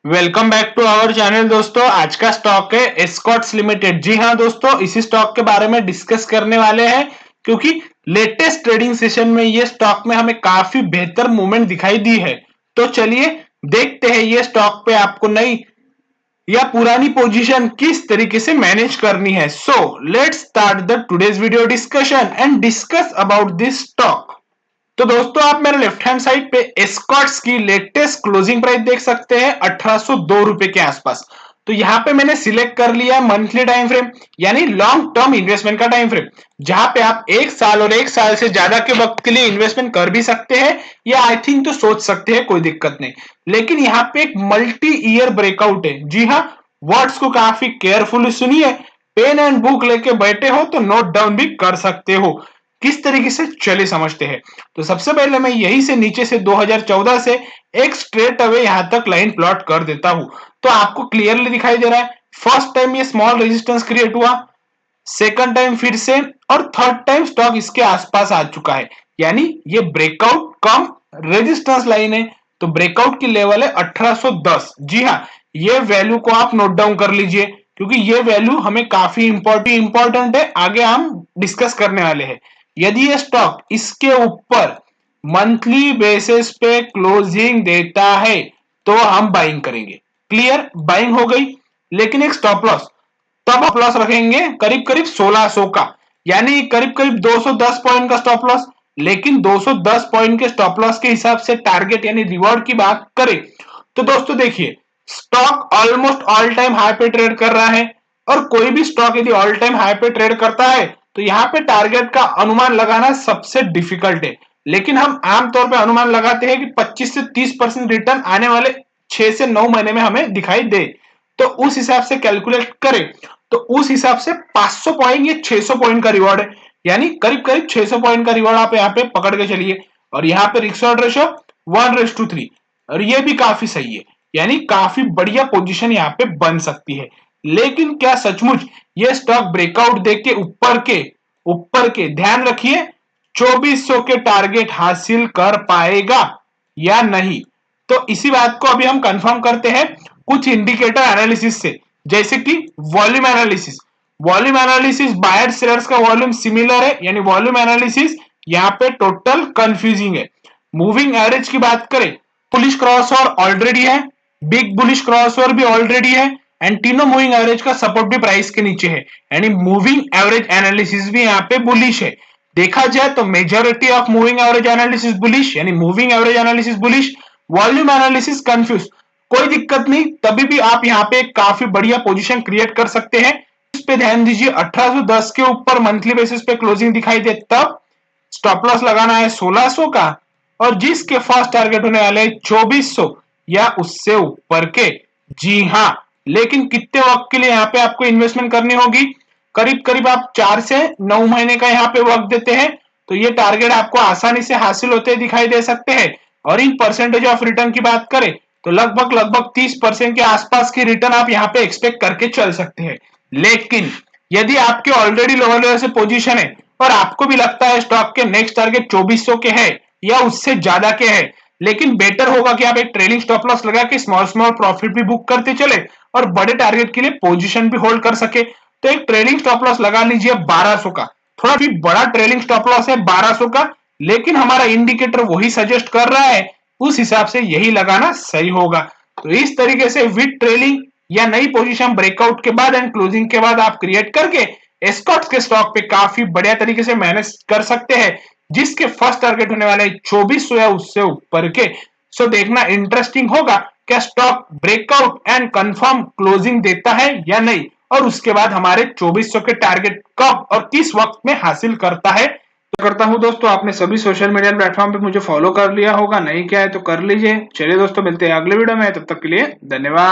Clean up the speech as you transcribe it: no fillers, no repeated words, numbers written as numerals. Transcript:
Welcome back to our channel दोस्तों। आज का स्टॉक है एस्कॉर्ट्स लिमिटेड। जी हाँ दोस्तों, इसी स्टॉक के बारे में डिस्कस करने वाले हैं क्योंकि लेटेस्ट ट्रेडिंग सेशन में ये स्टॉक में हमें काफी बेहतर मूवमेंट दिखाई दी है। तो चलिए देखते हैं ये स्टॉक पे आपको नई या पुरानी पोजीशन किस तरीके से मैनेज करनी है। So let's start the today's video discussion and discuss about this stock. तो दोस्तों आप मेरे लेफ्ट हैंड साइड पे एस्कॉर्ट्स की लेटेस्ट क्लोजिंग प्राइस देख सकते हैं 1802 रुपए के आसपास। तो यहाँ पे मैंने सिलेक्ट कर लिया मंथली टाइम फ्रेम यानी लॉन्ग टर्म इन्वेस्टमेंट का टाइम फ्रेम, जहां पे आप एक साल और एक साल से ज्यादा के वक्त के लिए इन्वेस्टमेंट कर भी सकते हैं या आई थिंक तो सोच सकते हैं, कोई दिक्कत नहीं। लेकिन यहाँ पे एक मल्टी ईयर ब्रेकआउट है। जी हाँ, वर्ड्स को काफी केयरफुली सुनिए। पेन एंड बुक लेके बैठे हो तो नोट डाउन भी कर सकते हो। किस तरीके से चले समझते हैं। तो सबसे पहले मैं यही से नीचे से 2014 से एक स्ट्रेट अवे यहां तक लाइन प्लॉट कर देता हूं। तो आपको क्लियरली दिखाई दे रहा है, फर्स्ट टाइम ये स्मॉल रेजिस्टेंस क्रिएट हुआ, सेकंड टाइम फिर से, और थर्ड टाइम स्टॉक इसके आसपास आ चुका है। यानी ये ब्रेकआउट कम रेजिस्टेंस लाइन है। तो ब्रेकआउट की लेवल है 1810। जी हाँ, ये वैल्यू को आप नोट डाउन कर लीजिए क्योंकि ये वैल्यू हमें काफी इंपॉर्टेंट है, आगे हम डिस्कस करने वाले हैं। यदि ये स्टॉक इसके ऊपर मंथली बेसिस पे क्लोजिंग देता है तो हम बाइंग करेंगे। क्लियर, बाइंग हो गई। लेकिन एक स्टॉप लॉस, तब आप लॉस रखेंगे करीब करीब 1600 का, यानी करीब करीब 210 पॉइंट का स्टॉप लॉस। लेकिन 210 पॉइंट के स्टॉप लॉस के हिसाब से टारगेट यानी रिवॉर्ड की बात करें तो दोस्तों देखिए, stock almost all time high पे ट्रेड कर रहा है, और कोई भी स्टॉक यदि ऑल टाइम हाई पे ट्रेड करता है तो यहाँ पे टारगेट का अनुमान लगाना सबसे डिफिकल्ट है। लेकिन हम आमतौर पे अनुमान लगाते हैं कि 25 से 30% रिटर्न आने वाले 6 से 9 महीने में हमें दिखाई दे। तो उस हिसाब से कैलकुलेट करें तो उस हिसाब से 500 पॉइंट या 600 पॉइंट का रिवॉर्ड है, यानी करीब करीब 600 पॉइंट का रिवॉर्ड आप यहाँ पे पकड़ के चलिए। और यहाँ पे रिस्क रिवॉर्ड रेशियो 1:3, और ये भी काफी सही है, यानी काफी बढ़िया पोजीशन यहाँ पे बन सकती है। लेकिन क्या सचमुच ये स्टॉक ब्रेकआउट देख के ऊपर के ध्यान रखिए 2400 के टारगेट हासिल कर पाएगा या नहीं? तो इसी बात को अभी हम कंफर्म करते हैं कुछ इंडिकेटर एनालिसिस से, जैसे कि volume analysis. Volume analysis buyer sellers का वॉल्यूम सिमिलर है, यानी वॉल्यूम एनालिसिस यहाँ पे टोटल कंफ्यूजिंग है। मूविंग एवरेज की बात करें, बुलिश क्रॉसओवर ऑलरेडी है, बिग बुलिश क्रॉसओवर भी ऑलरेडी है, एंड तीनों मूविंग एवरेज का सपोर्ट भी प्राइस के नीचे है, यानी मूविंग एवरेज एनालिसिस भी यहाँ पे बुलिश है। देखा जाए तो majority of moving average analysis bullish, यानी moving average analysis bullish, volume analysis confuse. कोई दिक्कत नहीं, तभी भी आप यहाँ पे काफी बढ़िया पोजीशन क्रिएट कर सकते हैं। इस पे ध्यान दीजिए, 1810 के ऊपर मंथली बेसिस पे क्लोजिंग दिखाई दे तब स्टॉप लॉस लगाना है 1600 का, और जिसके फर्स्ट टारगेट होने वाले 2400 या उससे ऊपर के। जी हाँ, लेकिन कितने वक्त के लिए यहाँ पे आपको इन्वेस्टमेंट करनी होगी? करीब करीब आप 4 से 9 महीने का यहाँ पे वक्त देते हैं तो ये टारगेट आपको आसानी से हासिल होते दिखाई दे सकते हैं। और इन परसेंटेज ऑफ रिटर्न की बात करें तो लगभग 30% के आसपास की रिटर्न आप यहाँ पे एक्सपेक्ट करके चल सकते हैं। लेकिन यदि आपके ऑलरेडी लोअर लेवल से पोजीशन है और आपको भी लगता है स्टॉक के नेक्स्ट टारगेट 2400 के है या उससे ज्यादा के है, लेकिन बेटर होगा कि आप एक ट्रेलिंग स्टॉप लॉस लगा के स्मॉल स्मॉल प्रॉफिट भी बुक करते चले और बड़े टारगेट के लिए पोजीशन भी होल्ड कर सके। तो एक ट्रेलिंग स्टॉप लॉस लगा लीजिए 1200 का। थोड़ा भी बड़ा ट्रेलिंग स्टॉप लॉस है 1200 का, लेकिन हमारा इंडिकेटर वही सजेस्ट कर रहा है, उस हिसाब से यही लगाना सही होगा। तो इस तरीके से विद ट्रेलिंग या नई पोजीशन ब्रेकआउट के बाद एंड क्लोजिंग के बाद आप क्रिएट करके एस्कॉर्ट्स के स्टॉक पे काफी बढ़िया तरीके से मैनेज कर सकते हैं, जिसके फर्स्ट टारगेट होने वाले 2400 या उससे ऊपर के। सो देखना इंटरेस्टिंग होगा क्या stock breakout and confirm closing देता है या नहीं, और उसके बाद हमारे 2400 के टारगेट कब और किस वक्त में हासिल करता है। तो करता हूं दोस्तों, आपने सभी सोशल मीडिया प्लेटफॉर्म पे मुझे फॉलो कर लिया होगा, नहीं किया है तो कर लीजिए। चलिए दोस्तों, मिलते हैं अगले वीडियो में, तब तक के लिए धन्यवाद।